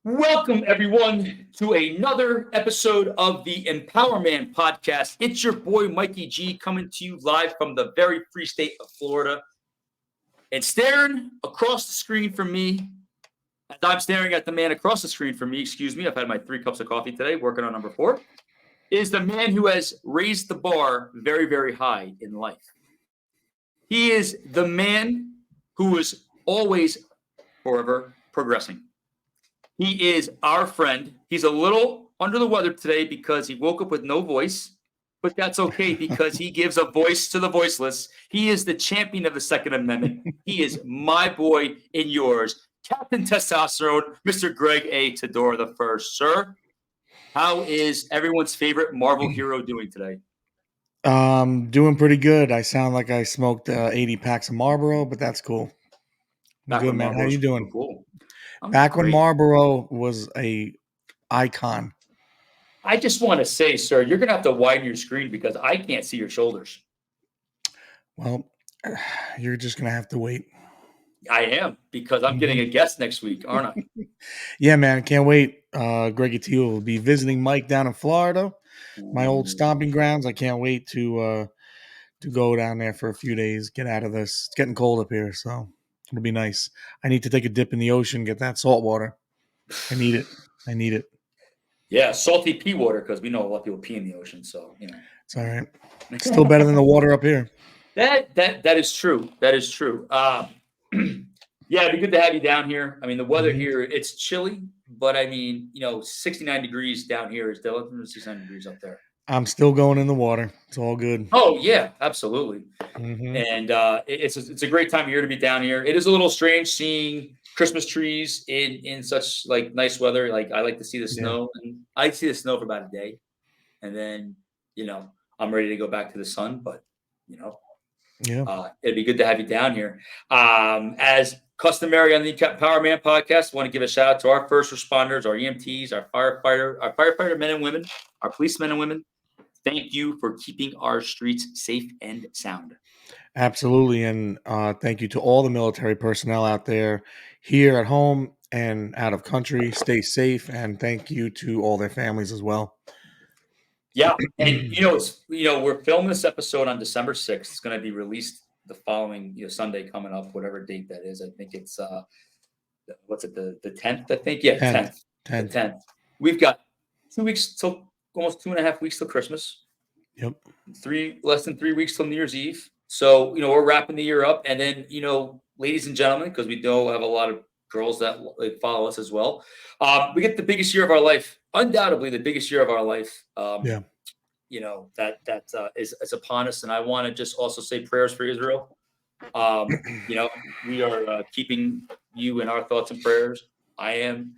Welcome, everyone, to another episode of the EmpowerMAN podcast. It's your boy, Mikey G, coming to you live from the very free state of Florida. And staring across the screen from me, as I'm staring at the man across the screen from me, I've had my 3 cups of coffee today, working on number 4, is the man who has raised the bar very, very high in life. He is the man who is always, forever progressing. He is our friend. He's a little under the weather today because he woke up with no voice, but that's okay because he gives a voice to the voiceless. He is the champion of the Second Amendment. He is my boy and yours, Captain Testosterone, Mr. Greg A. Tedora the First. Sir, how is everyone's favorite Marvel hero doing today? Doing pretty good. I sound like I smoked 80 packs of Marlboro, but that's cool. Back Good, when man. How Marvel was you doing? cool. I'm Back when great. Marlboro was a icon. I just want to say, sir, you're going to have to widen your screen because I can't see your shoulders. Well, you're just going to have to wait. I am, because I'm getting a guest next week, aren't I? Yeah, man. Can't wait. Greggy T will be visiting Mike down in Florida, my old stomping grounds. I can't wait to go down there for a few days, get out of this. It's getting cold up here, so it'll be nice. I need to take a dip in the ocean, get that salt water. I need it. Yeah, salty pee water, because we know a lot of people pee in the ocean, so It's all right. It's still better than the water up here. That is true. That is true. Yeah, it'd be good to have you down here. I mean, the weather here, it's chilly, but I mean, 69 degrees down here is still 69 degrees up there. I'm still going in the water. It's all good. Oh yeah, absolutely. Mm-hmm. And it's a great time of year to be down here. It is a little strange seeing Christmas trees in such like nice weather. Like I like to see the snow, and I see the snow for about a day, and then I'm ready to go back to the sun. But it'd be good to have you down here. As customary on the EmpowerMAN podcast, I want to give a shout out to our first responders, our EMTs, our firefighter men and women, our policemen and women. Thank you for keeping our streets safe and sound. Absolutely. And thank you to all the military personnel out there here at home and out of country. Stay safe. And thank you to all their families as well. Yeah. And, we're filming this episode on December 6th. It's going to be released the following Sunday coming up, whatever date that is. I think it's, what's it, the 10th, I think? Yeah, 10th. The 10th. We've got 2 weeks till almost 2.5 weeks till Christmas. Yep. Less than 3 weeks till New Year's Eve. So, we're wrapping the year up. And then, ladies and gentlemen, because we do have a lot of girls that follow us as well, we get the biggest year of our life, undoubtedly the biggest year of our life. Yeah. That is upon us. And I want to just also say prayers for Israel. We are keeping you in our thoughts and prayers. I am,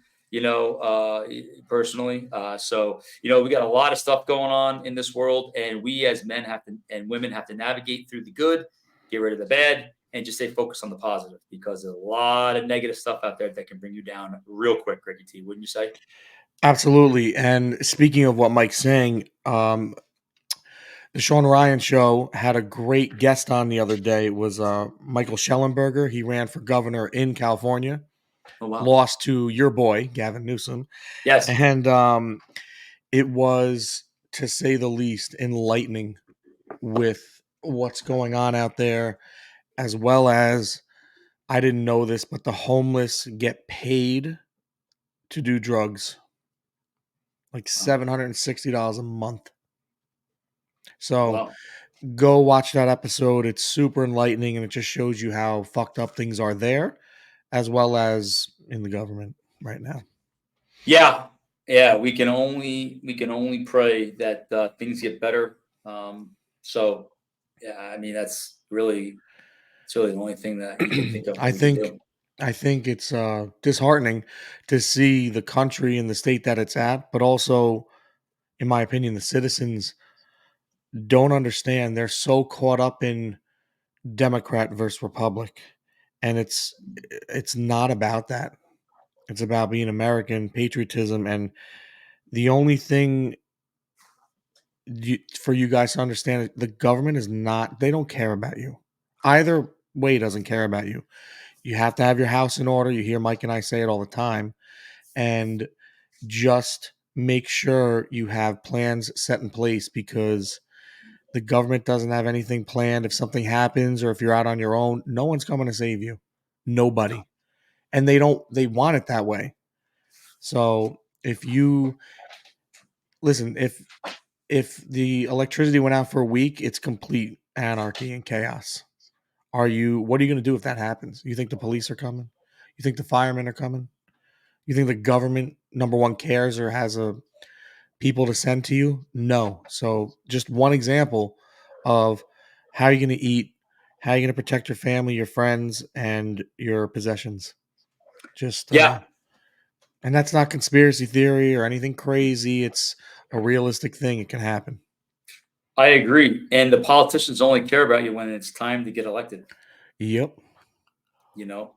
personally. So, we got a lot of stuff going on in this world, and we as men and women have to navigate through the good, get rid of the bad, and just stay focused on the positive, because there's a lot of negative stuff out there that can bring you down real quick, Ricky T, wouldn't you say? Absolutely. And speaking of what Mike's saying, the Sean Ryan show had a great guest on the other day. It was Michael Schellenberger. He ran for governor in California. Oh, wow. Lost to your boy, Gavin Newsom. Yes. And it was, to say the least, enlightening with what's going on out there, as well as, I didn't know this, but the homeless get paid to do drugs. Like $760 a month. So go watch that episode. It's super enlightening, and it just shows you how fucked up things are there, as well as in the government right now. Yeah. We can only pray that things get better. So, yeah, I mean, it's really the only thing that you can think of. I think it's disheartening to see the country and the state that it's at, but also, in my opinion, the citizens don't understand. They're so caught up in Democrat versus Republic, and it's not about that. It's about being American, patriotism, and the only thing for you guys to understand is the government is not. They don't care about you. Either way doesn't care about you. You have to have your house in order. You hear Mike and I say it all the time. and just make sure you have plans set in place, because the government doesn't have anything planned. If something happens or if you're out on your own, no one's coming to save you. No. Nobody. And they want it that way. So if you listen, if the electricity went out for a week, it's complete anarchy and chaos. What are you going to do if that happens? You think the police are coming? You think the firemen are coming? You think the government, number one, cares or has a people to send to you? No. So just one example of how you're going to eat, how you're going to protect your family, your friends, and your possessions. Just Yeah, and that's not conspiracy theory or anything crazy. It's a realistic thing. It can happen. I agree. And the politicians only care about you when it's time to get elected. Yep. You know,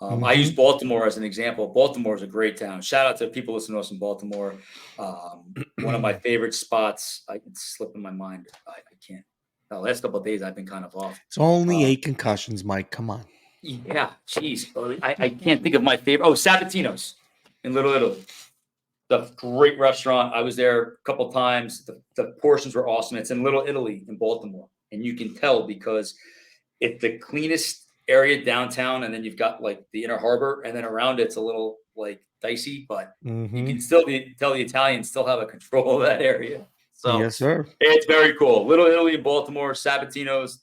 I use Mm-hmm. Baltimore as an example. Baltimore is a great town. Shout out to people listening to us in Baltimore. One of my favorite spots. It's slipping my mind. I can't. The last couple of days, I've been kind of off. It's only Uh, 8 concussions, Mike. Come on. yeah, jeez. I can't think of my favorite. Oh, Sabatino's in Little Italy. The great restaurant. I was there a couple times. The portions were awesome. It's in Little Italy in Baltimore, and you can tell because it's the cleanest area downtown, and then you've got like the inner harbor, and then around it's a little like dicey, but you Mm-hmm. can still tell the Italians still have a control of that area. So Yes, sir. it's very cool. Little Italy in Baltimore, Sabatino's.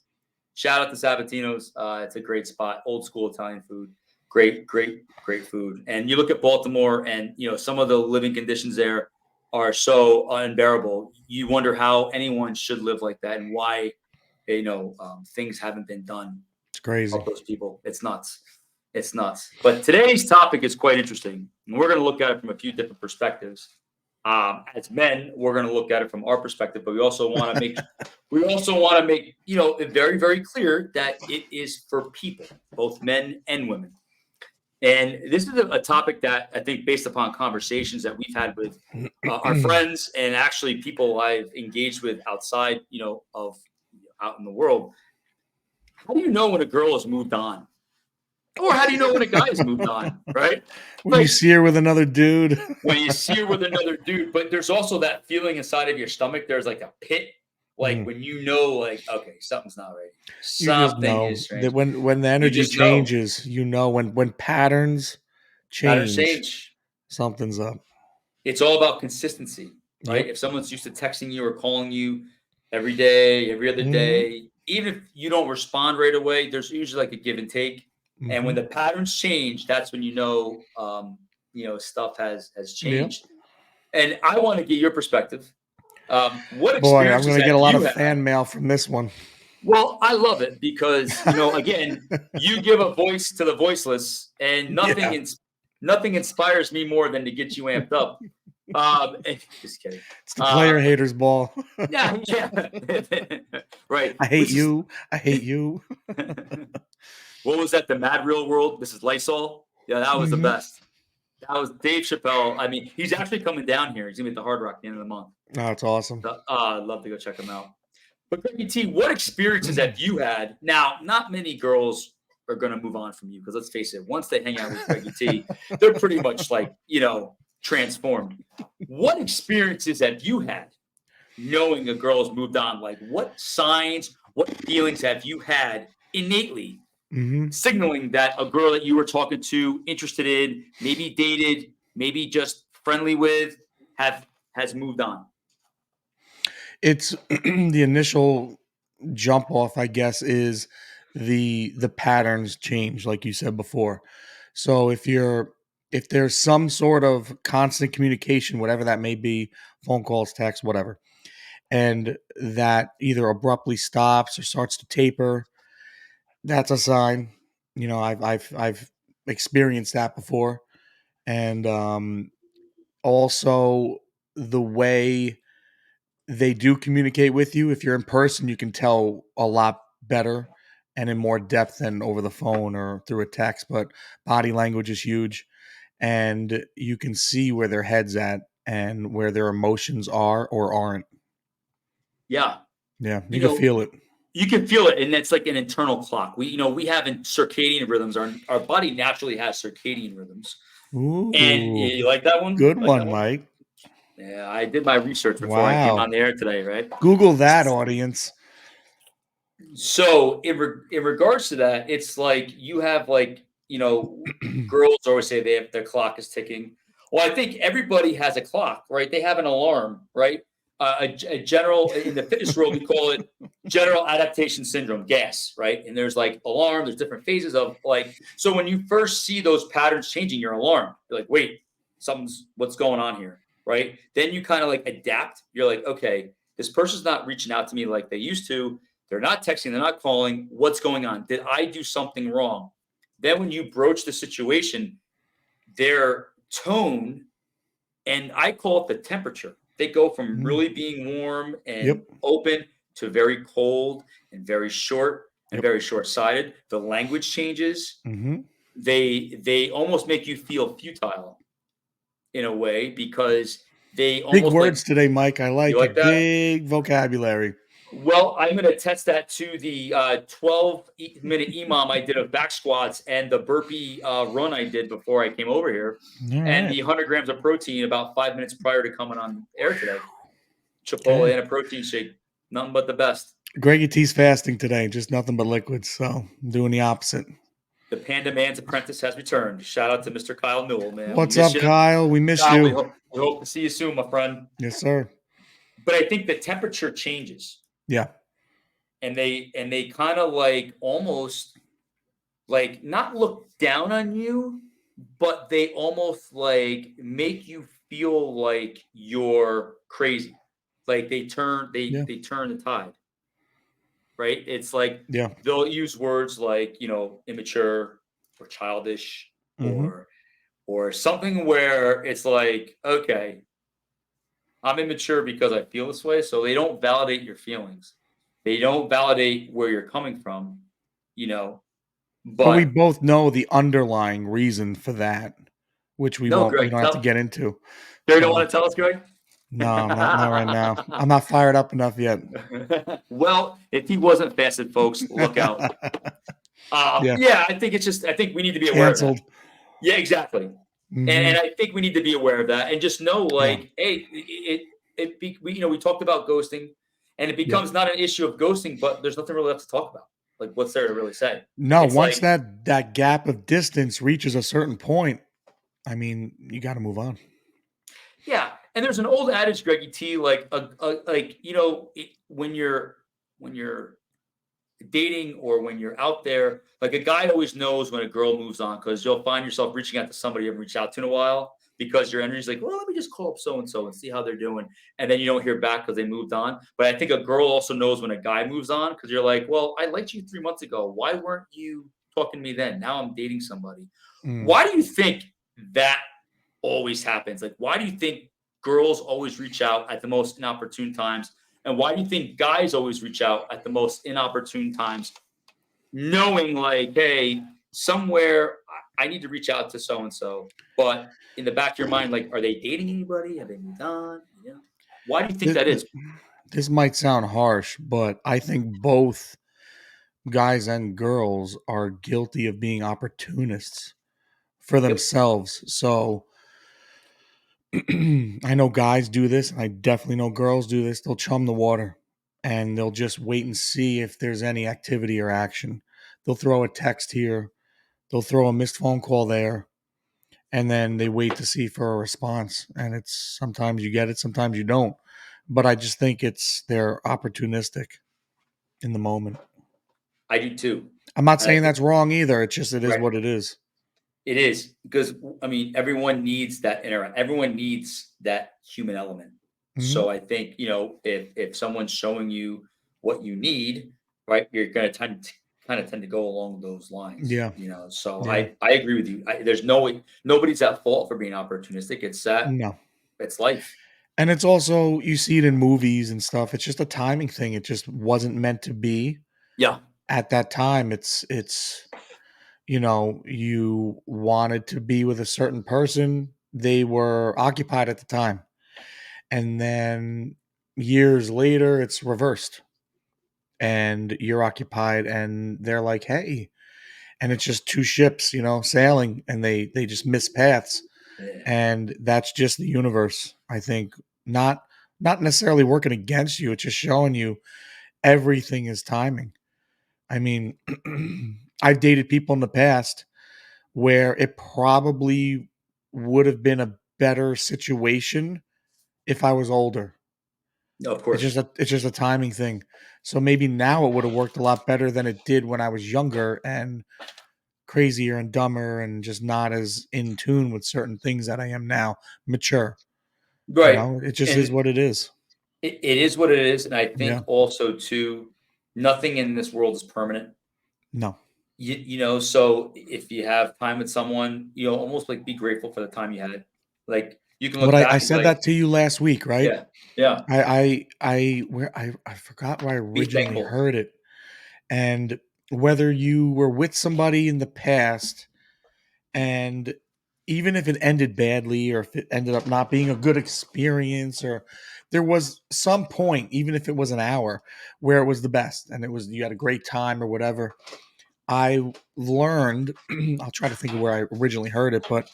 Shout out to Sabatino's. It's a great spot. Old school Italian food. Great, great, great food. And you look at Baltimore, and some of the living conditions there are so unbearable. You wonder how anyone should live like that, and why things haven't been done It's to crazy. help those people. It's nuts. It's nuts. But today's topic is quite interesting. And we're going to look at it from a few different perspectives. As men, we're going to look at it from our perspective, but we also want to make it very, very clear that it is for people, both men and women. And this is a topic that I think, based upon conversations that we've had with our friends and actually people I've engaged with outside, of out in the world. How do you know when a girl has moved on? Or how do you know when a guy has moved on, right? When you Like see her with another dude. when you see her with another dude, but there's also that feeling inside of your stomach. There's like a pit, like Mm. when like, okay, something's not right. You just Something know is that strange. when the You energy just know. changes, when patterns Patterns change, change. something's up. It's all about consistency, right? Yep. If someone's used to texting you or calling you every day, every other Mm-hmm. day, even if you don't respond right away, there's usually like a give and take. And when Mm-hmm. the patterns change, that's when stuff has Yep. changed. And I want to get your perspective. What Boy, I'm experiences gonna have get a lot you of had? fan mail from this one. Well, I love it because again, you give a voice to the voiceless, and Yeah. nothing inspires me more than to get you amped up. Just kidding. It's the player Uh, haters ball. yeah, yeah, right. I hate Which is you. I hate you. what was that? The Mad Real World. This is Lysol. Yeah, that was the Mm-hmm. best. That was Dave Chappelle. I mean, he's actually coming down here. He's gonna be at the Hard Rock at the end of the month. Oh, it's awesome. So, I'd love to go check him out. But Becky T, what experiences have you had? Now, not many girls are going to move on from you because let's face it, once they hang out with Becky T, they're pretty much like, transformed. What experiences have you had knowing a girl has moved on? Like, what signs, what feelings have you had innately Mm-hmm. signaling that a girl that you were talking to, interested in, maybe dated, maybe just friendly with, has moved on? It's the initial jump off, I guess, is the patterns change, like you said before. So if there's some sort of constant communication, whatever that may be, phone calls, text, whatever, and that either abruptly stops or starts to taper, that's a sign. I've experienced that before. And also the way they do communicate with you. If you're in person, you can tell a lot better and in more depth than over the phone or through a text. But body language is huge, and you can see where their head's at and where their emotions are or aren't. Yeah. Yeah, You you can know, feel it. you can feel it, and it's like an internal clock. We have in circadian rhythms. Our body naturally has circadian rhythms, And Ooh, you like that one? good You like that one, one? Mike. Yeah, I did my research before I came Wow. on the air today, right? Google that, audience. So in regards to that, it's like you have like, girls always say they have their clock is ticking. Well, I think everybody has a clock, right? They have an alarm, right? A general in the fitness world, we call it general adaptation syndrome, gas, right? And there's like alarm, there's different phases of like, so when you first see those patterns changing your alarm, you're like, wait, what's going on here, right? Then you kind of like adapt. You're like, okay, this person's not reaching out to me like they used to. They're not texting, they're not calling. What's going on? Did I do something wrong? Then when you broach the situation, their tone, and I call it the temperature. They go from Mm, really being warm and yep. open to very cold and very short and Yep. very short-sighted. The language changes. Hmm. They almost make you feel futile in a way because they Big almost like words today, Mike. I you like like it. that. Big vocabulary. Well, I'm going to test that to the 12-minute EMOM I did of back squats and the burpee run I did before I came over here, All and right. the 100 grams of protein about 5 minutes prior to coming on air today. Chipotle Okay. and a protein shake, nothing but the best. Greggy T's fasting today, just nothing but liquids. So I'm doing the opposite. The Panda Man's apprentice has returned. Shout out to Mr. Kyle Newell, man. We What's miss up, you. Kyle? We miss Kyle, you. we hope to see you soon, my friend. Yes, sir. But I think the temperature changes, Yeah. and they kind of like almost like not look down on you, but they almost like make you feel like you're crazy. Like Yeah. they turn the tide, right? It's like Yeah. they'll use words like, immature or childish Hmm. or something where it's like, okay, I'm immature because I feel this way. So they don't validate your feelings. They don't validate where you're coming from, you know. But we But both know the underlying reason for that, which no, we Greg, don't have to get into. You don't So want to tell us, Greg? no, not right now. I'm not fired up enough yet. Well, if he wasn't fasted, folks, look out. Yeah. Yeah, I think we need to be aware of that. Canceled. Yeah, exactly. And Hmm. I think we need to be aware of that and just know, Yeah. like, hey, we talked about ghosting, and it Yep. becomes not an issue of ghosting, but there's nothing really left to talk about. Like, what's there to really say? No, It's once like, that gap of distance reaches a certain point, I mean, you got to move on. yeah. And there's an old adage, Greggy T, like, when you're dating or when you're out there, like a guy always knows when a girl moves on because you'll find yourself reaching out to somebody you haven't reached out to in a while because your energy's like, well, let me just call up so and so and see how they're doing. And then you don't hear back because they moved on. But I think a girl also knows when a guy moves on because you're like, well, I liked you 3 months ago. Why weren't you talking to me then? Now I'm dating somebody. Mm. Why do you think that always happens? Like, why do you think girls always reach out at the most inopportune times? And why do you think guys always reach out at the most inopportune times, knowing like, hey, somewhere I need to reach out to so and so, but in the back of your mind, like, are they dating anybody? Have they moved on? Why do you think Th- that th- is? This might sound harsh, but I think both guys and girls are guilty of being opportunists for Yep. themselves. So I know guys do this, and I definitely know girls do this. They'll chum the water and they'll just wait and see if there's any activity or action. They'll throw a text here, they'll throw a missed phone call there, and then they wait to see for a response. And it's sometimes you get it, sometimes you don't. But I just think they're opportunistic in the moment. I do too. I'm not And I saying think that's wrong either. It's just it is right. what it is. It is because I mean everyone needs that everyone needs that human element. Hmm. So I think, if someone's showing you what you need, right, you're going to tend to go along those lines, Yeah, So yeah. I agree with you. There's nobody's at fault for being opportunistic. No. It's life. And it's also you see it in movies and stuff. It's just a timing thing. It just wasn't meant to be Yeah. at that time. It's you wanted to be with a certain person. They were occupied at the time. And then years later it's reversed. And you're occupied and they're like, "Hey, and it's just two ships, sailing, and they just miss paths, Yeah. and that's just the universe. I think not necessarily working against you. It's just showing you everything is timing. I mean, I've dated people in the past where it probably would have been a better situation if I was older. No, of It's just course. a timing thing. So maybe now it would have worked a lot better than it did when I was younger and crazier and dumber and just not as in tune with certain things that I am now, mature. Right. It just is And what it is. it is what it is. And I think Yeah. also too, nothing in this world is permanent. No. So if you have time with someone, almost like be grateful for the time you had. Like you can What look I back and be said like, that to you last week, right? yeah, yeah, I forgot where I be originally thankful. heard it. And whether you were with somebody in the past, and even if it ended badly or if it ended up not being a good experience, or there was some point, even if it was an hour, where it was the best and it was you had a great time or whatever, I learned I'll try to think of where I originally heard it, but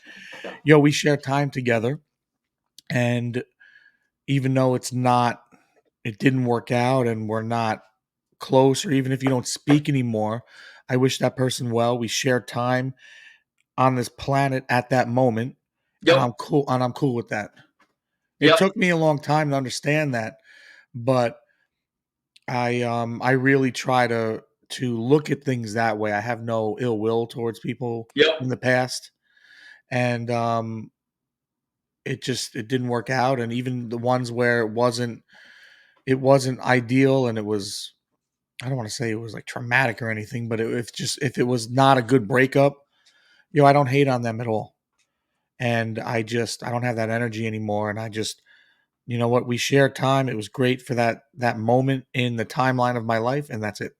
we share time together, and even though it didn't work out and we're not close, or even if you don't speak anymore, I wish that person well. We shared time on this planet at that moment, and Yep, I'm cool with that. It yep, took me a long time to understand that, but I really try to look at things that way. I have no ill will towards people in yep, the past, and it didn't work out, and even the ones where it wasn't ideal, and it was, I don't want to say it was like traumatic or anything, but if it was not a good breakup, I don't hate on them at all. And I don't have that energy anymore. And I just, you know what, we shared time. It was great for that moment in the timeline of my life, and that's it.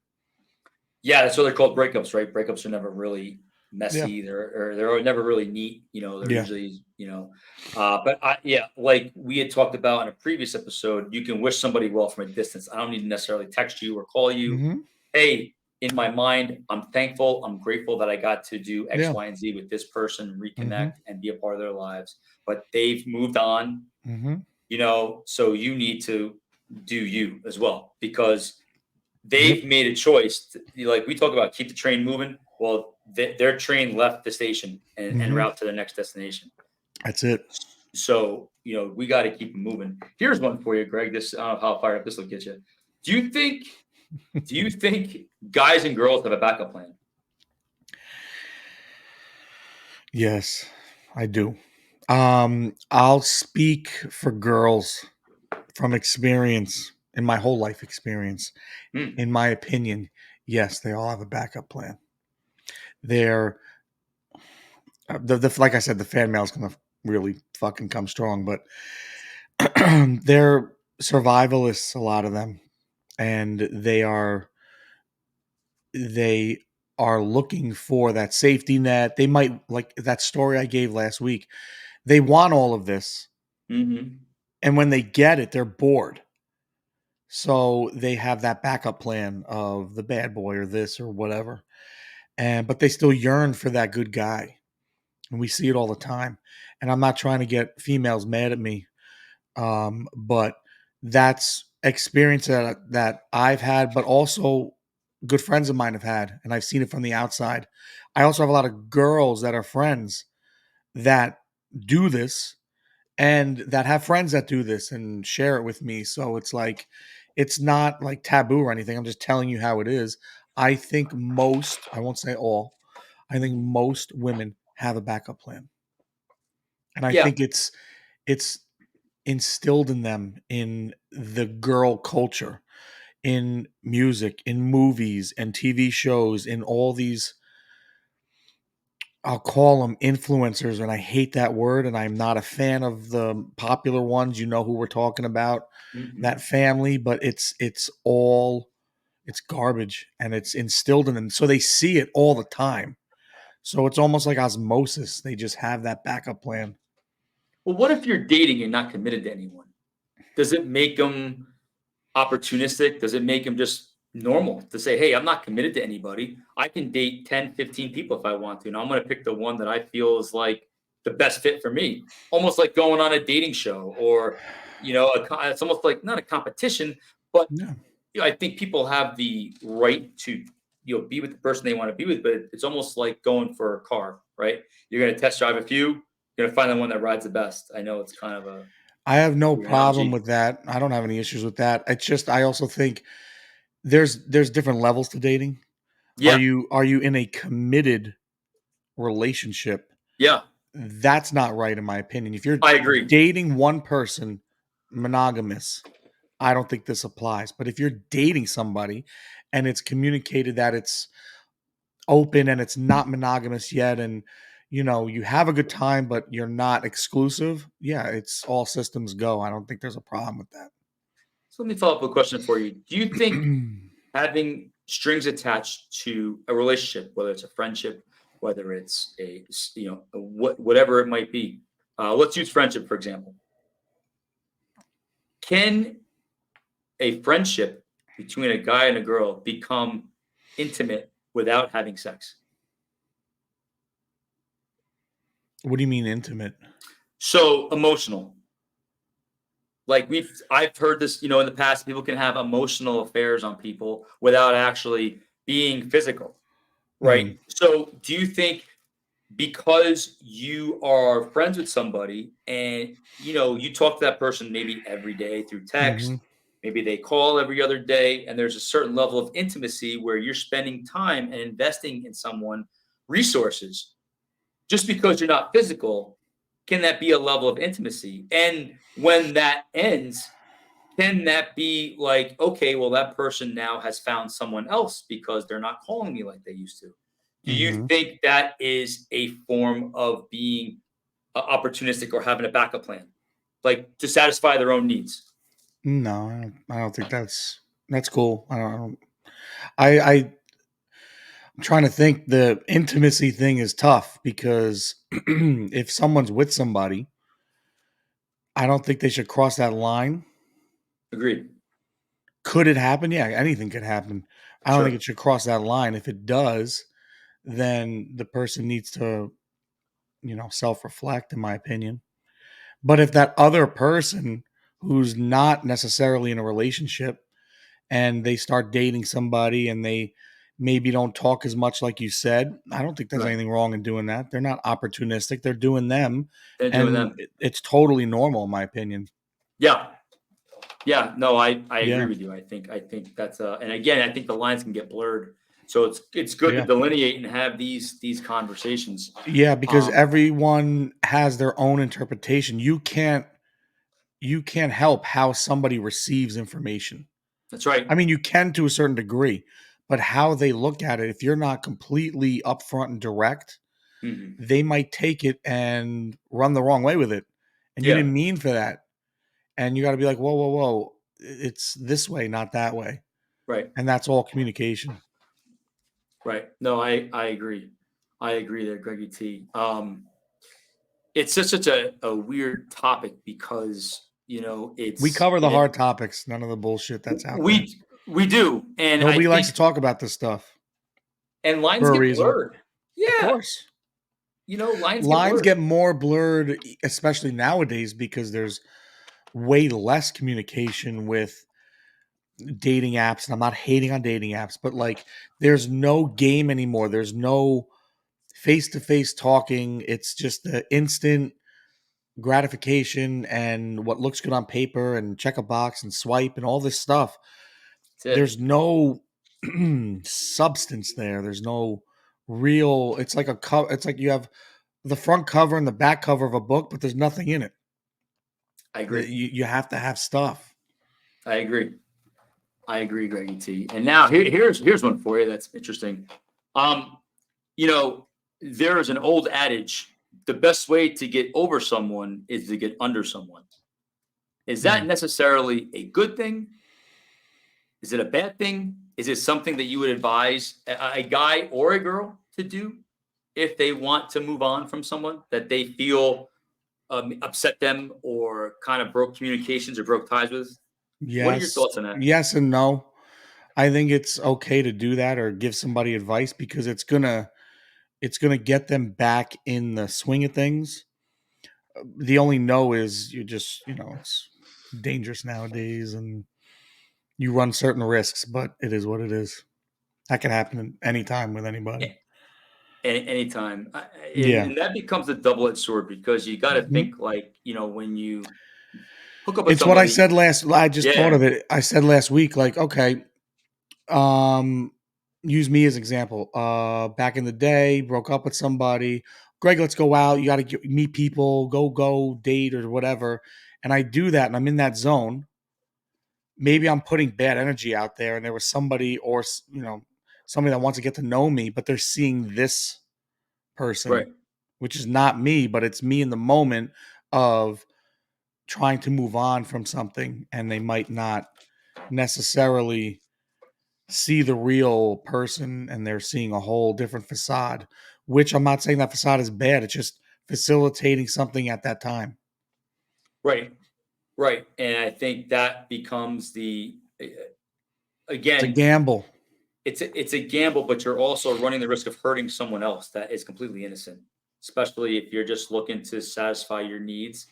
yeah. That's what they're called, breakups, right? Breakups are never really Yeah. messy. They're never really neat. They're Yeah. usually But yeah, like we had talked about in a previous episode, you can wish somebody well from a distance. I don't need to necessarily text you or call you. Hmm. Hey, in my mind, I'm thankful, I'm grateful that I got to do X, Yeah. Y, and Z with this person, Hmm. reconnect and be a part of their lives. But they've moved on, Hmm. so you need to do you as well, because Yep. they've made a choice. Like we talk about, keep the train moving. Well, their train left the station and Hmm. route to the next destination. That's it. So, we got to keep them moving. Here's one for you, Greg. This, I don't know how fired up this will get you. Do you think do you think guys and girls have a backup plan? Yes, I do. I'll speak for girls from experience, in my whole life experience. Hmm. In my opinion, yes, they all have a backup plan. They're like I said, the fan mail is gonna really fucking come strong, but they're survivalists, a lot of them, and they are looking for that safety net. They might, like that story I gave last week. They want all of this, Mm-hmm. and when they get it, they're bored. So they have that backup plan of the bad boy or this or whatever, and but they still yearn for that good guy, and we see it all the time. And I'm not trying to get females mad at me, but that's experience that I've had, but also good friends of mine have had, and I've seen it from the outside. I also have a lot of girls that are friends that do this, and that have friends that do this and share it with me. So it's like, it's not like taboo or anything. I'm just telling you how it is. I think most, I won't say all, I think most women have a backup plan. And I Yeah. think it's instilled in them in the girl culture, in music, in movies and TV shows, in all these, I'll call them influencers, and I hate that word, and I'm not a fan of the popular ones. You know who we're talking about, that Mm-hmm. family, but it's garbage, and it's instilled in them. So they see it all the time. So it's almost like osmosis. They just have that backup plan. Well, what if you're dating and not committed to anyone? Does it make them opportunistic? Does it make them just normal to say, hey, I'm not committed to anybody. I can date 10, 15 people if I want to. And I'm going to pick the one that I feel is like the best fit for me. Almost like going on a dating show or, it's almost like not a competition, but Yeah. I think people have the right to, be with the person they want to be with, but it's almost like going for a car, right? You're going to test drive a few, you're going to find the one that rides the best. I know it's kind of a I have no weird problem analogy. with that. I don't have any issues with that. It's just I also think there's different levels to dating. Yeah. Are you in a committed relationship? Yeah. That's not right in my opinion. If you're I agree. dating one person, monogamous, I don't think this applies. But if you're dating somebody and it's communicated that it's open and it's not monogamous yet and you have a good time but you're not exclusive, yeah, it's all systems go. I don't think there's a problem with So let me follow up with a question for you. Do you think that. having strings attached to a relationship, whether it's a friendship, whether it's whatever it might be, let's use friendship for example. Can a friendship between a guy and a girl become intimate without having sex? What do you mean intimate? So emotional. Like I've heard this, in the past, people can have emotional affairs on people without actually being physical, Mm, right? So do you think because you are friends with somebody and you talk to that person maybe every day through mhm, text, maybe they call every other day, and there's a certain level of intimacy where you're spending time and investing in someone resources just because you're not physical, can that be a level of intimacy? And when that ends, can that be like, okay, well, that person now has found someone else because they're not calling me like they used to? Do you mhm. think that is a form of being opportunistic or having a backup plan, like to satisfy their own needs? No, I don't think that's cool. I'm trying to think. The intimacy thing is tough because if someone's with somebody, I don't think they should cross that line. Agreed. Could it happen? Yeah, anything could happen. I don't think Sure. it should cross that line. If it does, then the person needs to, self-reflect, in my opinion. But if that other person who's not necessarily in a relationship and they start dating somebody and they maybe don't talk as much like you said, I don't think there's Right. anything wrong in doing that. They're not opportunistic. They're doing them, They're doing and them. it's totally normal in my opinion. Yeah. Yeah. No, I agree Yeah. with you. I think that's and again, I think the lines can get blurred. So it's good to Yeah. delineate and have these conversations. Yeah, because Um, everyone has their own interpretation. You can't help how somebody receives information. that's right. I mean, you can to a certain degree, but how they look at it, if you're not completely upfront and direct, Mhm. they might take it and run the wrong way with it. And you Yeah. didn't mean for that. And you got to be like, whoa, whoa, whoa. It's this way, not that way. Right. And that's all communication. Right. No, I agree. I agree there, Greggy T. It's just such a weird topic because We it's cover the and it hard topics, none of the bullshit that's out there. we do, and I Nobody likes think to talk about this stuff and lines for a get reason. blurred. Of Yeah, course. lines get Lines blurred. get more blurred, especially nowadays, because there's way less communication with dating apps. And I'm not hating on dating apps, but like there's no game anymore. There's no face to face talking. It's just the instant gratification and what looks good on paper and check a box and swipe and all this stuff. That's it. There's no substance there. There's no real. It's like it's like you have the front cover and the back cover of a book, but there's nothing in it. I agree. You have to have stuff. I agree. I agree, Greggy T. And now here's one for you that's interesting. Um, you know, there is an old adage: the best way to get over someone is to get under someone. Is that Mm. necessarily a good thing? Is it a bad thing? Is it something that you would advise a guy or a girl to do if they want to move on from someone that they feel upset them or kind of broke communications or broke ties with? What are your Yes, thoughts on that? yes, and no. I think it's okay to do that or give somebody advice because it's gonna get them back in the swing of things. The only no is you just, it's dangerous nowadays and you run certain risks, but it is what it is. That can happen anytime with anybody. Anytime. Yeah. And that becomes a double-edged sword because you got to Mhm. think like, when you hook up with It's what I somebody. said I just thought Yeah, of it. I said last week, like, okay, um, use me as example. Back in the day, broke up with somebody. Greg, let's go out. You got to meet people, go date or whatever. And I do that, and I'm in that zone. Maybe I'm putting bad energy out there, and there was somebody or somebody that wants to get to know me, but they're seeing this person, right, which is not me, but it's me in the moment of trying to move on from something, and they might not necessarily see the real person and they're seeing a whole different facade, which I'm not saying that facade is bad. It's just facilitating something at that time. right, right. And I think that becomes It's a again, gamble. it's a gamble, but you're also running the risk of hurting someone else that is completely innocent, especially if you're just looking to satisfy your needs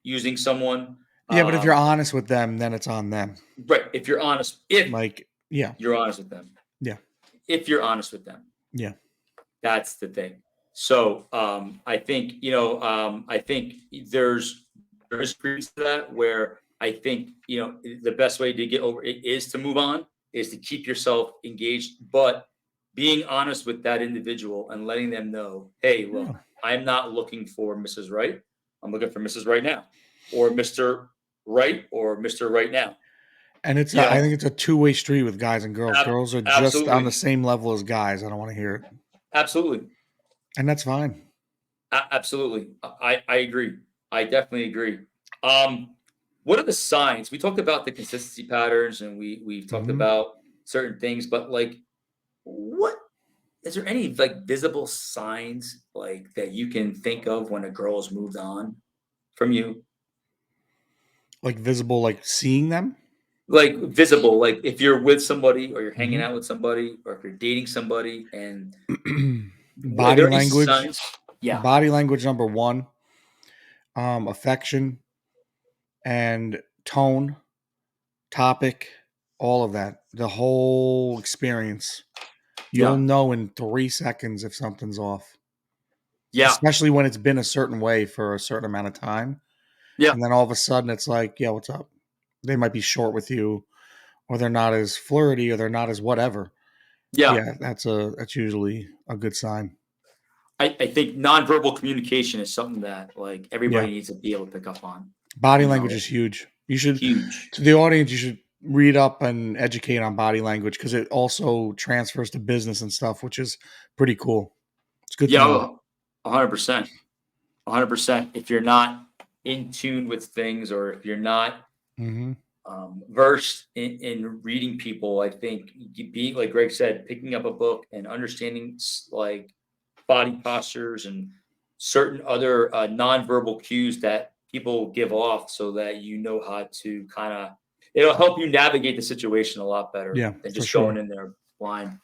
using someone. Yeah, but if you're Um, honest with them, then it's on them. right. If you're honest, if Like, yeah, you're honest with them, yeah, if you're honest with them, yeah. that's the thing. So I think there is credence to that where I think the best way to get over it is to move on, is to keep yourself engaged, but being honest with that individual and letting them know, hey, Yeah. look, I'm not looking for Mrs. Right. I'm looking for Mrs. Right now, or Mr. Right, or Mr. Right now. And You I know, think it's a two-way street with guys and girls. Girls are just on the absolutely, same level as guys. I don't want to hear it. absolutely. And that's fine. Absolutely. I agree. I definitely agree. Um, what are the signs? We talked about the consistency patterns and we've talked Hmm. about certain things, but like what is there any like visible signs like that you can think of when a girl has moved on from you? Like visible, like seeing them. Like visible, like if you're with somebody or you're hanging Hmm. out with somebody or if you're dating somebody and are Body there any language. signs? Yeah. Body language number one. Affection and tone, topic, all of that. The whole experience. You'll Yeah. know in 3 seconds if something's off, Yeah. especially when it's been a certain way for a certain amount of time. Yeah. And then all of a sudden it's like, yeah, what's up? They might be short with you, or they're not as flirty, or they're not as whatever. Yeah. Yeah, that's usually a good sign. I think nonverbal communication is something that like Yeah. everybody needs to be able to pick up on. Body You language know, is huge. You should, huge. to the audience, you should read up and educate on body language because it also transfers to business and stuff, which is pretty cool. It's good to know. Yeah, 100%, 100%. If you're not in tune with things, or if you're not Hmm. versed in reading people, I think being like Greg said, picking up a book and understanding like body postures and certain other nonverbal cues that people give off so that you know how to kind of it'll help you navigate the situation a lot better Yeah, than for just sure. going in there blind.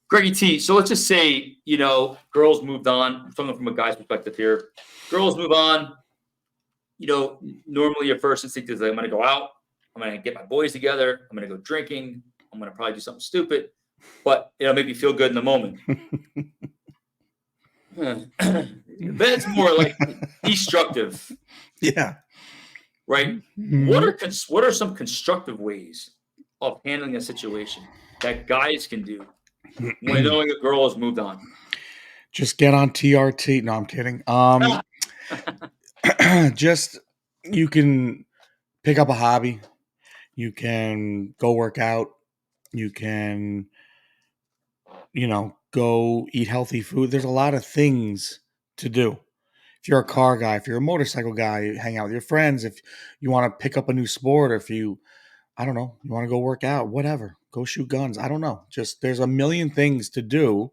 Greggy T, so let's just say, girls moved on, something from a guy's perspective here. Girls move on, normally your first instinct is like, I'm going to go out, I'm going to get my boys together, I'm going to go drinking, I'm going to probably do something stupid, but it'll make me feel good in the moment. But it's more like destructive, Yeah. right? What Hmm. are what are some constructive ways of handling a situation that guys can do when knowing a girl has moved on? Just get on TRT. No, I'm kidding. Just you can pick up a hobby. You can go work out. You can, go eat healthy food. There's a lot of things to do. If you're a car guy, if you're a motorcycle guy, you hang out with your friends. If you want to pick up a new sport, or if you, I don't know, you want to go work out, whatever, go shoot guns. I don't know. Just there's a million things to do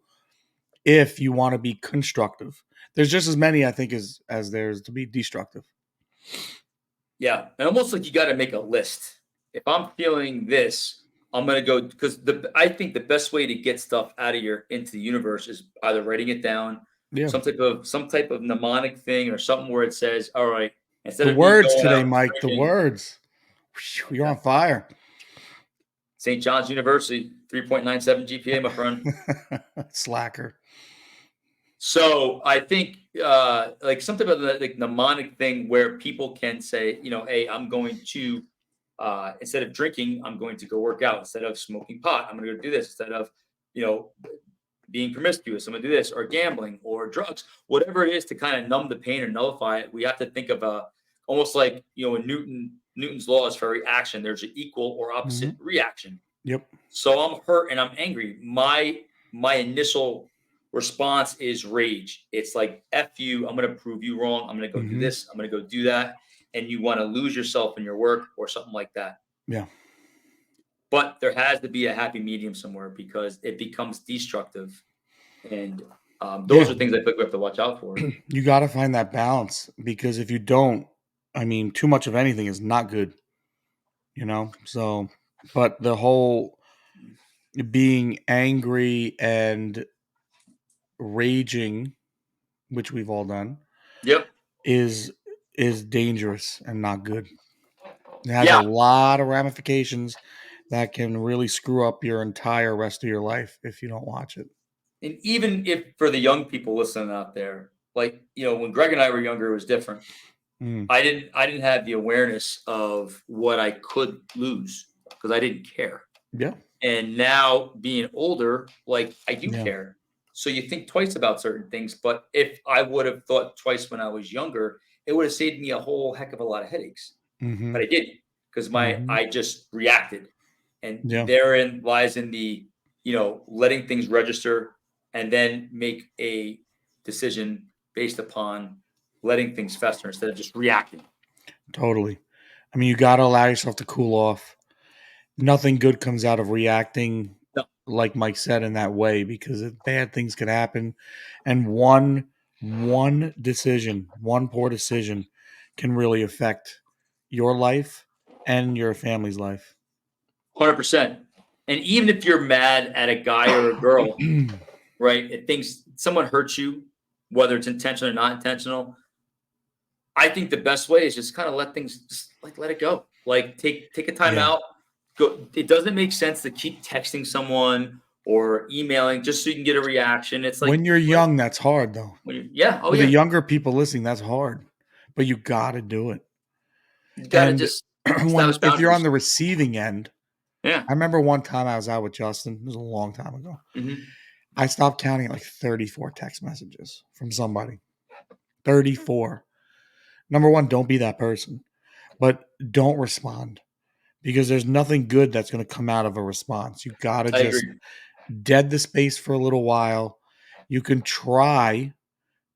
if you want to be constructive. There's just as many, I think, as there's to be destructive. Yeah, and almost like you got to make a list. If I'm feeling this, I'm gonna go because I think the best way to get stuff out of your into the universe is either writing it down, Yeah. some type of mnemonic thing or something where it says, all right, instead The of me words going today, out Mike. The drinking, words. Whew, you're on fire. St. John's University, 3.97 GPA, my friend. Slacker. So I think like something about the like mnemonic thing where people can say, hey, I'm going to instead of drinking, I'm going to go work out. Instead of smoking pot, I'm going to go do this. Instead of you know being promiscuous, I'm going to do this, or gambling, or drugs, whatever it is to kind of numb the pain or nullify it. We have to think of almost like in Newton's laws for every action, there's an equal or opposite reaction. Yep. So I'm hurt and I'm angry. My initial response is rage. It's like F you, I'm gonna prove you wrong. I'm gonna go do this, I'm gonna go do that. And you want to lose yourself in your work or something like that. Yeah. But there has to be a happy medium somewhere because it becomes destructive. And those are things I think we have to watch out for. You got to find that balance because if you don't, I mean, too much of anything is not good, So, but the whole being angry and raging, which we've all done, Yep. is dangerous and not good. It has a Yeah. lot of ramifications that can really screw up your entire rest of your life if you don't watch it. And even if for the young people listening out there, like, when Greg and I were younger, it was different. I didn't have the awareness of what I could lose because I didn't care. Yeah. And now being older, like I do Yeah. care. So you think twice about certain things. But if I would have thought twice when I was younger, it would have saved me a whole heck of a lot of headaches. But I didn't because I just reacted. And Yeah. therein lies in the, letting things register and then make a decision based upon letting things fester instead of just reacting. Totally. I mean, you got to allow yourself to cool off. Nothing good comes out of reacting, No. like Mike said, in that way because bad things can happen, and one decision, one poor decision, can really affect your life and your family's life. 100%. And even if you're mad at a guy or a girl, right? If someone hurts you, whether it's intentional or not intentional, I think the best way is just kind of let things just like let it go. Like take a time out. Go. It doesn't make sense to keep texting someone or emailing just so you can get a reaction. It's like when you're young, that's hard though. For the younger people listening, that's hard, but you got to do it. You got to And just establish if you're on boundaries. the receiving end, Yeah. I remember one time I was out with Justin. It was a long time ago. Mhm. I stopped counting at like 34 text messages from somebody. 34. Number one, don't be that person, but don't respond because there's nothing good that's going to come out of a response. You got to I just agree. dead the space for a little while. You can try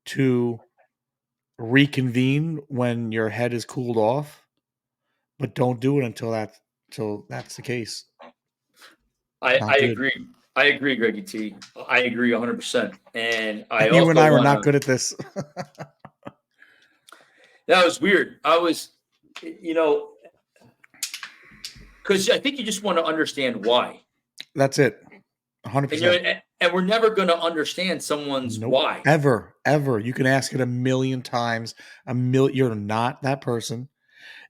to reconvene when your head is cooled off, but don't do it until that's the case. I agree. I agree, Greggy T. I agree 100%. And I You and also I were want not to. good at this. That was weird. I was, because I think you just want to understand why. That's it. 100%. And we're never going to understand someone's why. Ever. You can ask it a million times. You're not that person.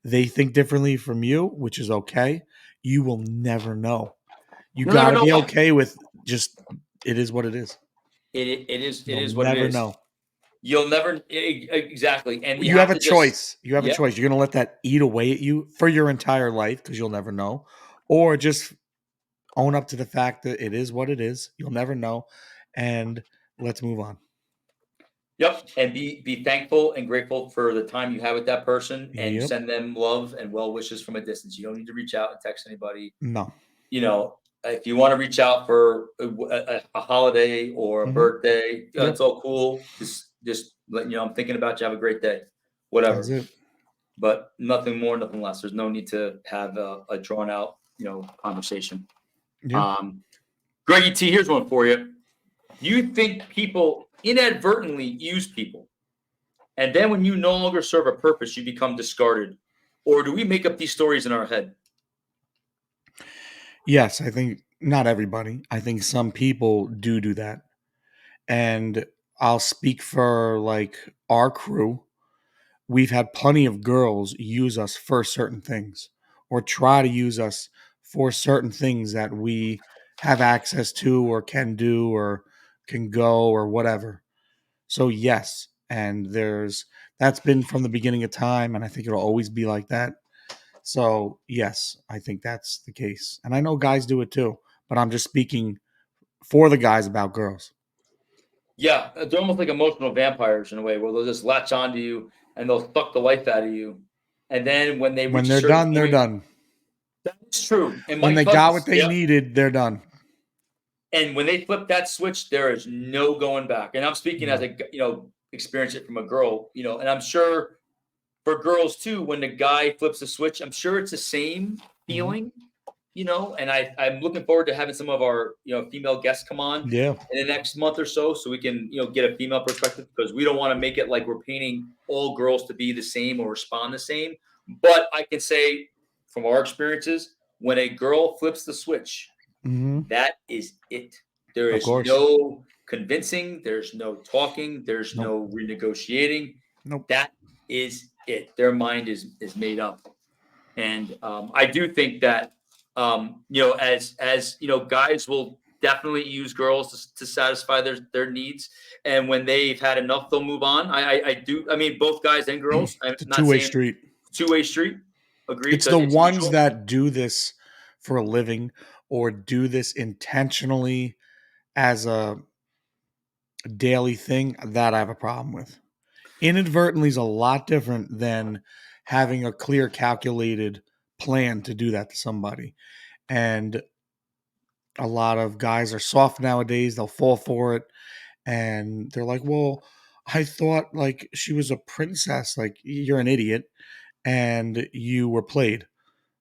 They think differently from you, which is okay. You will never know. You You'll got never to know be why. okay with just it is what it is. It is You'll what it never is. know. You'll never exactly. And You have a to just, choice. You have a choice. You're going to let that eat away at you for your entire life because you'll never know, or just own up to the fact that it is what it is. You'll never know, and let's move on. Yep. And be thankful and grateful for the time you have with that person and Yep. send them love and well wishes from a distance. You don't need to reach out and text anybody. No. If you want to reach out for a holiday or a birthday, it's all cool. Just letting you know, I'm thinking about you. Have a great day. Whatever. That's it. But nothing more, nothing less. There's no need to have a drawn out, conversation. Yeah. Greggy T, here's one for you. Do you think people inadvertently use people, and then when you no longer serve a purpose, you become discarded? Or do we make up these stories in our head? Yes, I think not everybody. I think some people do that. And I'll speak for like our crew. We've had plenty of girls use us for certain things or try to use us for certain things that we have access to or can do or can go or whatever. So yes, and there's that's been from the beginning of time, and I think it'll always be like that. So yes, I think that's the case, and I know guys do it too. But I'm just speaking for the guys about girls. Yeah, they're almost like emotional vampires in a way where they'll just latch onto you and they'll suck the life out of you. And then when they When reach a they're certain done, they're point, done. that's true. And When my they got what cousins, they yep. needed, they're done. And when they flip that switch, there is no going back. And I'm speaking as No. a experience it from a girl, and I'm sure for girls too, when the guy flips the switch, I'm sure it's the same Mhm. feeling, and I'm looking forward to having some of our female guests come on Yeah. in the next month or so we can get a female perspective because we don't want to make it like we're painting all girls to be the same or respond the same. But I can say from our experiences, when a girl flips the switch, Mhm. that is it. There Of is course. no convincing, there's no talking, there's Nope. no renegotiating. Nope. That is it. Their mind is made up. And I do think that as guys will definitely use girls to satisfy their needs, and when they've had enough, they'll move on. I do. I mean, both guys and girls. I'm It's a not two-way saying street. two-way street. Agreed. It's So the it's ones mutual. that do this for a living or do this intentionally as a daily thing that I have a problem with. Inadvertently is a lot different than having a clear, calculated plan to do that to somebody. And a lot of guys are soft nowadays. They'll fall for it. And they're like, well, I thought like she was a princess. Like, you're an idiot and you were played.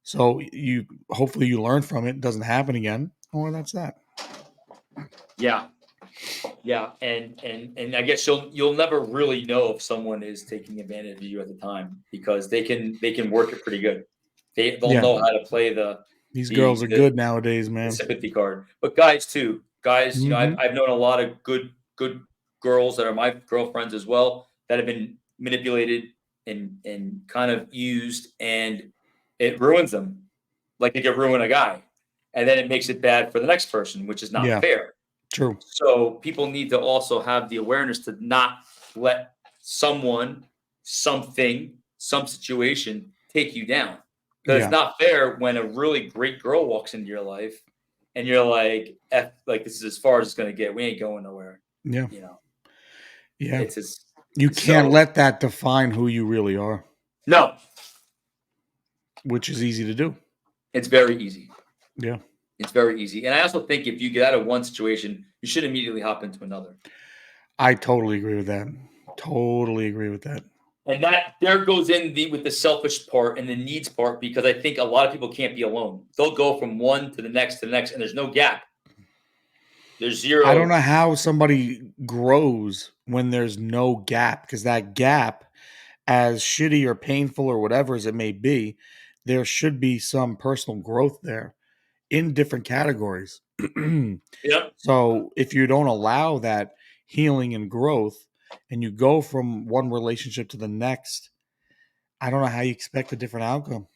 So you hopefully you learn from it. It doesn't happen again. Or that's that. Yeah, yeah, and I guess you'll never really know if someone is taking advantage of you at the time because they can work it pretty good. They'll Yeah. know how to play the These the girls are the good nowadays, the man. sympathy card. But guys too, guys, Hmm. I've known a lot of good girls that are my girlfriends as well that have been manipulated and kind of used, and it ruins them, like it could ruin a guy, and then it makes it bad for the next person, which is not Yeah, fair. true. So people need to also have the awareness to not let someone, something, some situation take you down. Because it's Yeah. not fair when a really great girl walks into your life and you're like, like this is as far as it's gonna get. We ain't going nowhere. Yeah. You know, Yeah. it's just You can't so let that define who you really are, no, which is easy to do. it's very easy. Yeah. It's very easy. And I also think if you get out of one situation, you should immediately hop into another. I totally agree with that. Totally agree with that. And that there goes in with the selfish part and the needs part because I think a lot of people can't be alone. They'll go from one to the next, and there's no gap. There's I don't zero. know how somebody grows when there's no gap because that gap, as shitty or painful or whatever as it may be, there should be some personal growth there in different categories. Yep. So if you don't allow that healing and growth and you go from one relationship to the next, I don't know how you expect a different outcome.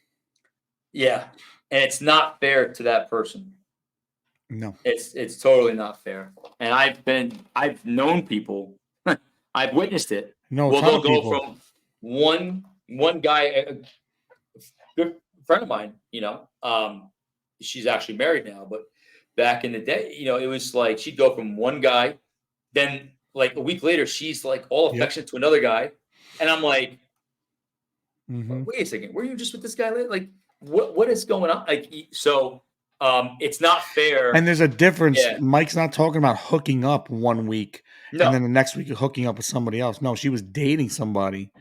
Yeah. And it's not fair to that person. No. It's totally not fair. And I've known people, I've witnessed it. No, a Well, ton they'll of go people. from one guy, a good friend of mine, she's actually married now, but back in the day, it was like she'd go from one guy. Then, like a week later, she's like all Yep. affectionate to another guy, and I'm like, Hmm. Wait a second, were you just with this guy? Like, what is going on?" Like, so, it's not And fair. there's a difference. Yeah, Mike's not talking about hooking up one week and no, then the next week hooking up with somebody else. No, she was dating somebody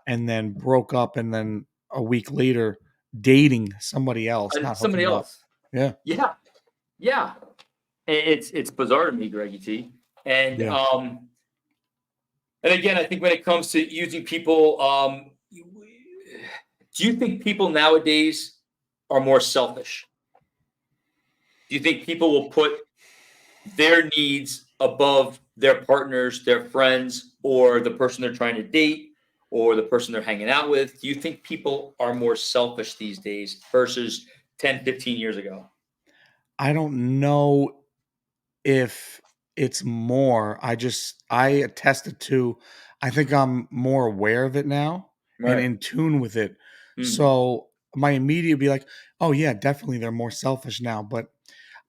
and then broke up and then a week later dating somebody else, not somebody hooking up. else. Yeah. Yeah, yeah. It's bizarre to me, Greggy T. And Yeah. and again, I think when it comes to using people, do you think people nowadays are more selfish? Do you think people will put their needs above their partners, their friends, or the person they're trying to date, or the person they're hanging out with? Do you think people are more selfish these days versus 10, 15 years ago? I don't know if it's more. I attested to. I think I'm more aware of it now and Right. in tune with it. Mm, So my immediate be like, oh yeah, definitely they're more selfish now. But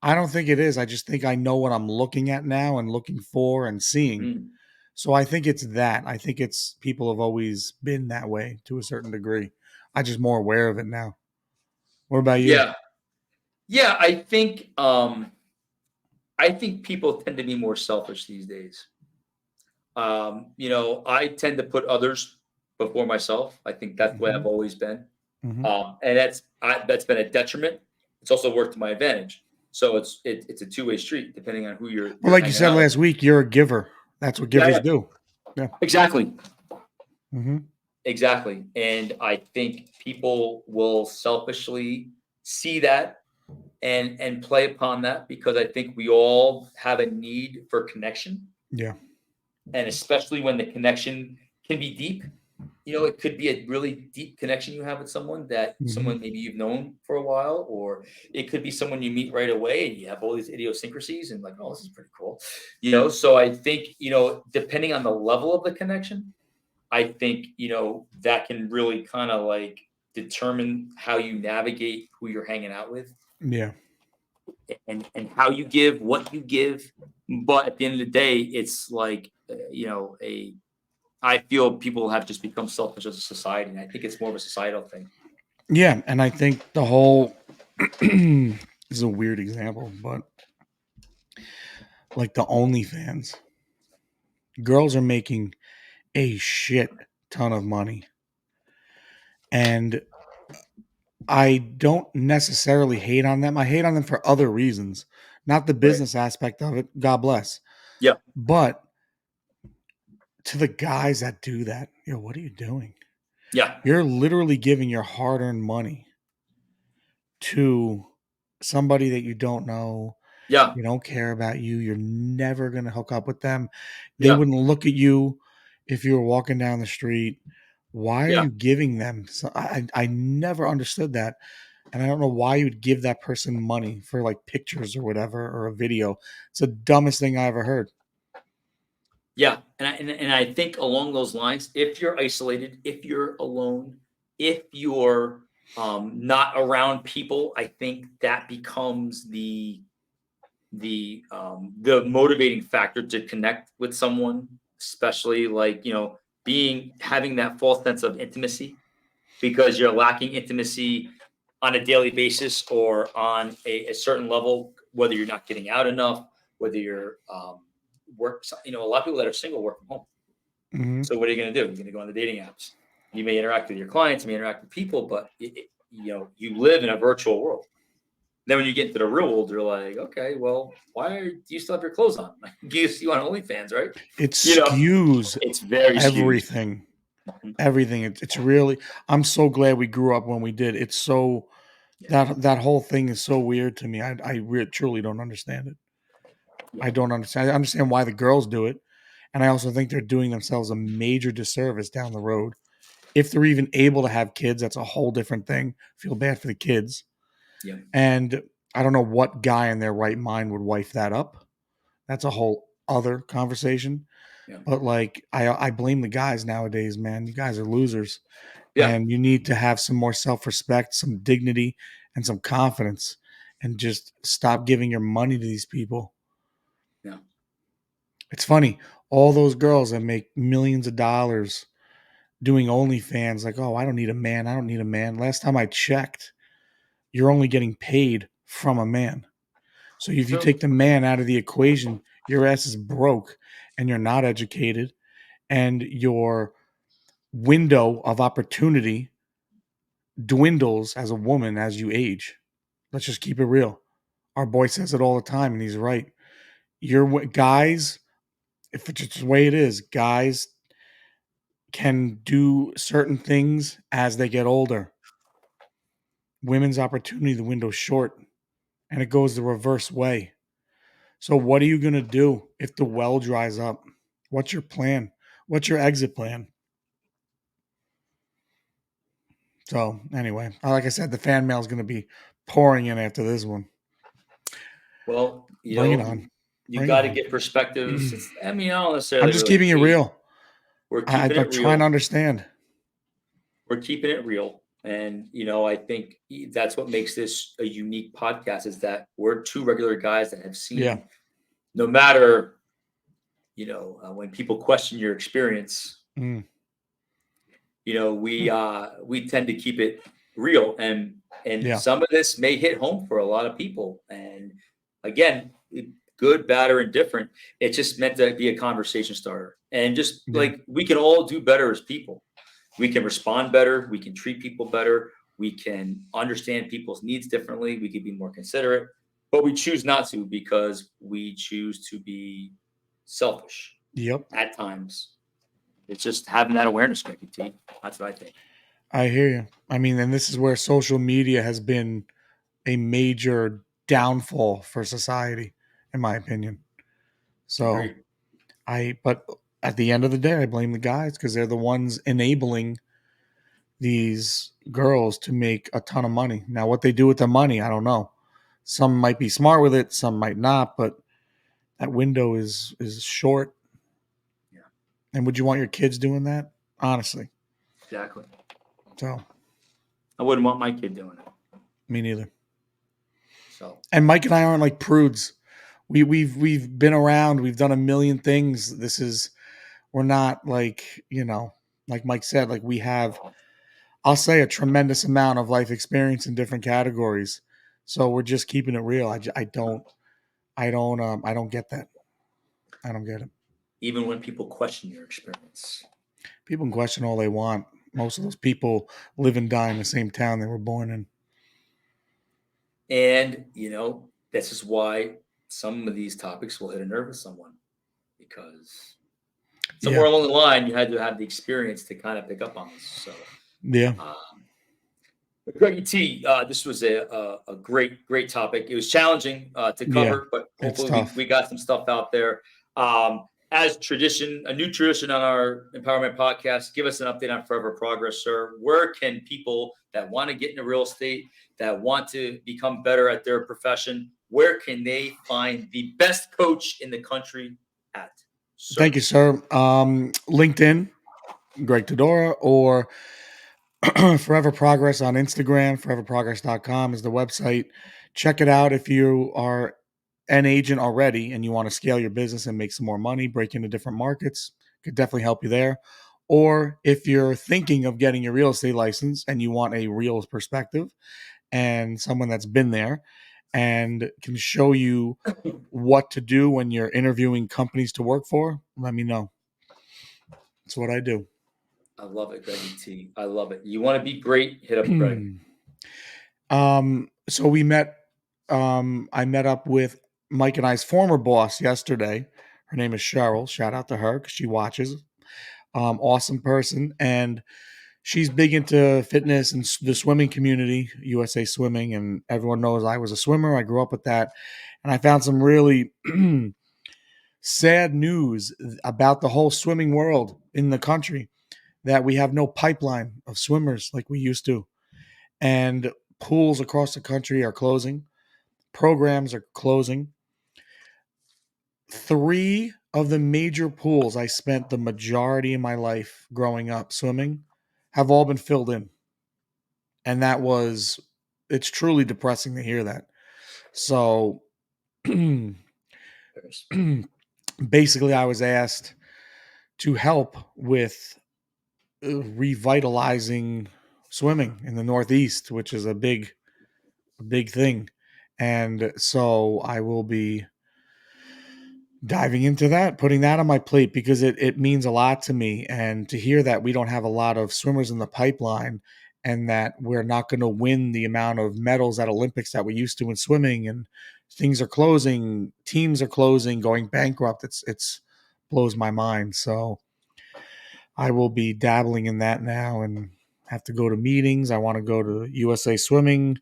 I don't think it is. I just think I know what I'm looking at now and looking for and seeing. mm. So I think it's that. I think it's people have always been that way to a certain degree. I just more aware of it now. What about you? Yeah. Yeah, I think people tend to be more selfish these days. I tend to put others before myself. I think that's the way Hmm. I've always been. Hmm. And that's been a detriment. It's also worked to my advantage. So it's a two-way street depending on who you're Well, you're like you hanging said out with. last week, you're a giver. That's what Yeah, givers yeah. do. Yeah. Exactly. Hmm. Exactly. And I think people will selfishly see that and play upon that because I think we all have a need for connection. Yeah. And especially when the connection can be deep. It could be a really deep connection you have with someone that Hmm. someone maybe you've known for a while, or it could be someone you meet right away and you have all these idiosyncrasies and like, oh, this is pretty cool. So I think, depending on the level of the connection, I think, that can really kind of like determine how you navigate who you're hanging out with Yeah. and how you give, what you give. But at the end of the day, it's like, a I feel people have just become selfish as a society, and I think it's more of a societal thing. Yeah. And I think the whole this is a weird example, but like the OnlyFans, girls are making a shit ton of money. And I don't necessarily hate on them. I hate on them for other reasons, not the Right. business aspect of it. God bless. Yeah. But to the guys that do that, what are you doing? Yeah. You're literally giving your hard earned money to somebody that you don't know. Yeah. They don't care about you. You're never going to hook up with them. They Yeah. wouldn't look at you if you were walking down the street. Why are Yeah. you giving them? So I never understood that. And I don't know why you would give that person money for like pictures or whatever or a video. It's the dumbest thing I ever heard. Yeah. And I think along those lines, if you're isolated, if you're alone, if you're not around people, I think that becomes the motivating factor to connect with someone, especially like being having that false sense of intimacy because you're lacking intimacy on a daily basis or on a certain level, whether you're not getting out enough, whether you're a lot of people that are single work from home. Hmm. So what are you going to do? You're going to go on the dating apps. You may interact with your clients, you may interact with people, but you live in a virtual world. Then when you get into the real world, you're like, okay, well, do you still have your clothes on? Like, you see you on OnlyFans, right? It You know, skews it's very skewed. everything. Mhm. Everything. It's really. I'm so glad we grew up when we did. It's so Yeah, that whole thing is so weird to me. Truly don't understand it. yeah, I don't understand. I understand why the girls do it, and I also think they're doing themselves a major disservice down the road. If they're even able to have kids, that's a whole different thing. Feel bad for the kids. yeah, And I don't know what guy in their right mind would wife that up. That's a whole other conversation. yeah, But like I blame the guys nowadays, man. You guys are losers. yeah, And you need to have some more self-respect, some dignity, and some confidence and just stop giving your money to these people. yeah. It's funny, all those girls that make millions of dollars doing OnlyFans, like, oh, I don't need a man. I don't need a man. Last time I checked, you're only getting paid from a man. So if you True. take the man out of the equation, your ass is broke and you're not educated and your window of opportunity dwindles as a woman as you age. Let's just keep it real. Our boy says it all the time and he's right. Guys, if it's just the way it is, guys can do certain things as they get older. Women's opportunity, the window's short and it goes the reverse way. So what are you going to do if the well dries up? What's your plan? What's your exit plan? So anyway, like I said, the fan mail is going to be pouring in after this one. Well, Bring it on. you Bring it got to on. get perspectives. I don't necessarily I'm just really keeping it hate. real. We're keeping I'm it trying to real. understand. We're keeping it real. And, I think that's what makes this a unique podcast is that we're two regular guys that have seen, Yeah. no matter, when people question your experience, Mm. we tend to keep it real. And Yeah. some of this may hit home for a lot of people. And again, good, bad, or indifferent, it's just meant to be a conversation starter. And just Yeah. like we can all do better as people. We can respond better. We can treat people better. We can understand people's needs differently. We can be more considerate, but we choose not to because we choose to be selfish Yep. at times. It's just having that awareness, Greg T. That's what I think. I hear you. I mean, and this is where social media has been a major downfall for society, in my opinion. So Agreed. but at the end of the day, I blame the guys because they're the ones enabling these girls to make a ton of money. Now, what they do with the money, I don't know. Some might be smart with it, some might not, but that window is short. Yeah. And would you want your kids doing that? Honestly. Exactly. So I wouldn't want my kid doing it. me neither. So And Mike and I aren't like prudes. We've been around, we've done a million things. We're not like, like Mike said, like we have, I'll say, a tremendous amount of life experience in different categories. So we're just keeping it real. I don't get that. I don't get it. even when people question your experience, People can question all they want. Most of those people live and die in the same town they were born in. and this is why some of these topics will hit a nerve with someone because somewhere Yeah. along the line you had to have the experience to kind of pick up on this. So, Yeah. but Greggy T, this was a great topic. It was challenging to Yeah. cover, but It's hopefully tough. we got some stuff out there. As tradition, a new tradition on our Empowerment podcast, give us an update on Forever Progress, sir. Where can people that want to get into real estate, that want to become better at their profession, where can they find the best coach in the country at? Sir? Thank you, sir. LinkedIn, Greg Tedora, or Forever Progress on Instagram. Foreverprogress.com is the website. Check it out if you are an agent already and you want to scale your business and make some more money, break into different markets. Could definitely help you there. Or if you're thinking of getting your real estate license and you want a real perspective and someone that's been there and can show you what to do when you're interviewing companies to work for, let me know. That's what I do. I love it, Greggy T. I love it. You want to be great? Hit up Greg. So we met. I met up with Mike and I's former boss yesterday. Her name is Cheryl. Shout out to her because she watches. Awesome person, and she's big into fitness and the swimming community, USA Swimming, and everyone knows I was a swimmer. I grew up with that, and I found some really sad news about the whole swimming world in the country, that we have no pipeline of swimmers like we used to. And pools across the country are closing. Programs are closing. 3 of the major pools I spent the majority of my life growing up swimming have all been filled in. And it's truly depressing to hear that. So basically, I was asked to help with revitalizing swimming in the Northeast, which is a big thing. And so I will be diving into that, putting that on my plate because it means a lot to me. And to hear that we don't have a lot of swimmers in the pipeline and that we're not going to win the amount of medals at Olympics that we used to in swimming, and things are closing, teams are closing, going bankrupt. It's blows my mind. So I will be dabbling in that now and have to go to meetings. I want to go to USA Swimming,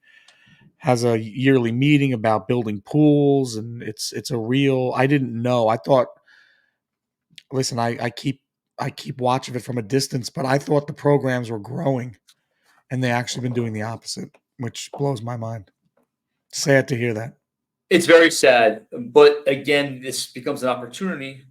has a yearly meeting about building pools, and it's a real. I didn't know. I thought. Listen, I keep watch of it from a distance, but I thought the programs were growing, and they actually been doing the opposite, which blows my mind. Sad to hear that. It's very sad, but again, this becomes an opportunity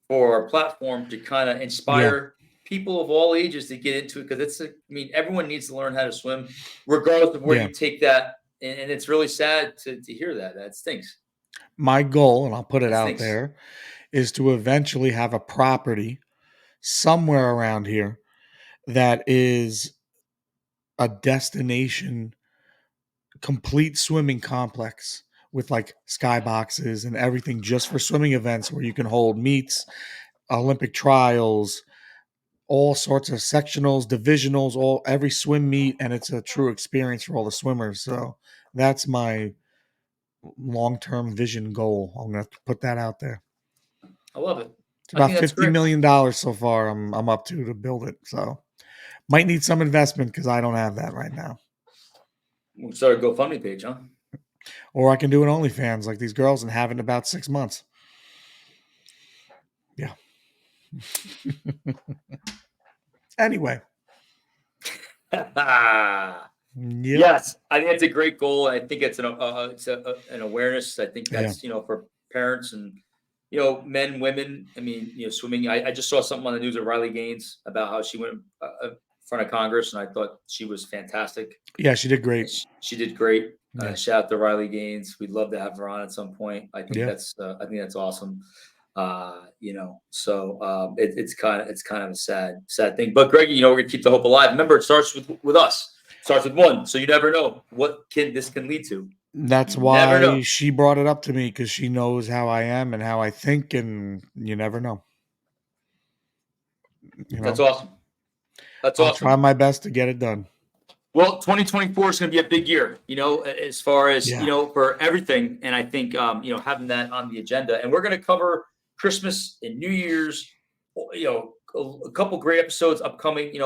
for our platform to kind of Yeah, inspire people of all ages to get into it because I mean, everyone needs to learn how to swim, regardless of where yeah. you take that. And it's really sad to hear that. That stinks. My goal, and I'll put it That out stinks. there, is to eventually have a property somewhere around here that is a destination complete swimming complex with like skyboxes and everything just for swimming events where you can hold meets, Olympic trials, all sorts of sectionals, divisionals, all every swim meet, and it's a true experience for all the swimmers. So that's my long-term vision goal. I'm gonna have to put that out there. I love it. It's I think about that's $50 great. million so far. I'm up to build it. So might need some investment because I don't have that right now. We'll start a GoFundMe page, huh? Or I can do an OnlyFans like these girls and have it in about 6 months. Yeah. Anyway. Yep. Yes, I think it's a great goal. I think it's an awareness. I think Yeah. that's for parents and men, women. I mean, swimming. I just saw something on the news of Riley Gaines about how she went in front of Congress, and I thought she was fantastic. Yeah, she did great. She did great. Yeah. Shout out to Riley Gaines. We'd love to have her on at some point. I think Yeah. that's awesome. It's kind of a sad thing. But Greg, we're gonna keep the hope alive. Remember, it starts with us. It starts with one. So you never know what this can lead to. That's You never why know. she brought it up to me because she knows how I am and how I think, and you never know. That's awesome. That's I'll try awesome. my best to get it done. Well, 2024 is going to be a big year, as far as, Yeah. for everything. And I think, having that on the agenda, and we're going to cover Christmas and New Year's, a couple great episodes upcoming,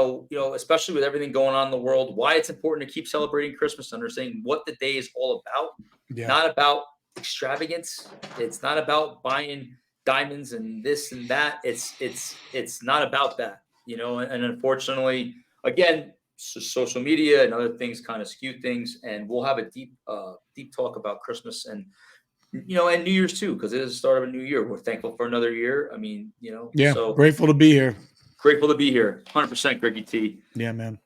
especially with everything going on in the world, why it's important to keep celebrating Christmas, understanding what the day is all about, Yeah. not about extravagance. It's not about buying diamonds and this and that. It's not about that, and unfortunately, again, social media and other things kind of skew things, and we'll have a deep talk about Christmas and and New Year's too, because it is the start of a new year. We're thankful for another year. I mean, Yeah. so Grateful to be here. grateful to be here. 100% Greggy T. Yeah, man.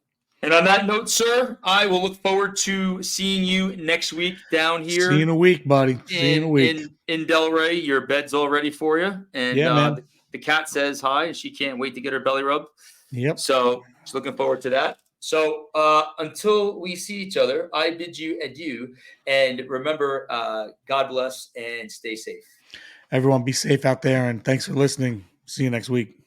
And on that note, sir, I will look forward to seeing you next week down here. See you in a week, buddy. See you in a week. In Delray. Your bed's all ready for you. And Yeah, man. the cat says hi, and she can't wait to get her belly rubbed. Yep. So she's looking forward to that. So until we see each other, I bid you adieu. And remember, God bless and stay safe. Everyone be safe out there, and thanks for listening. See you next week.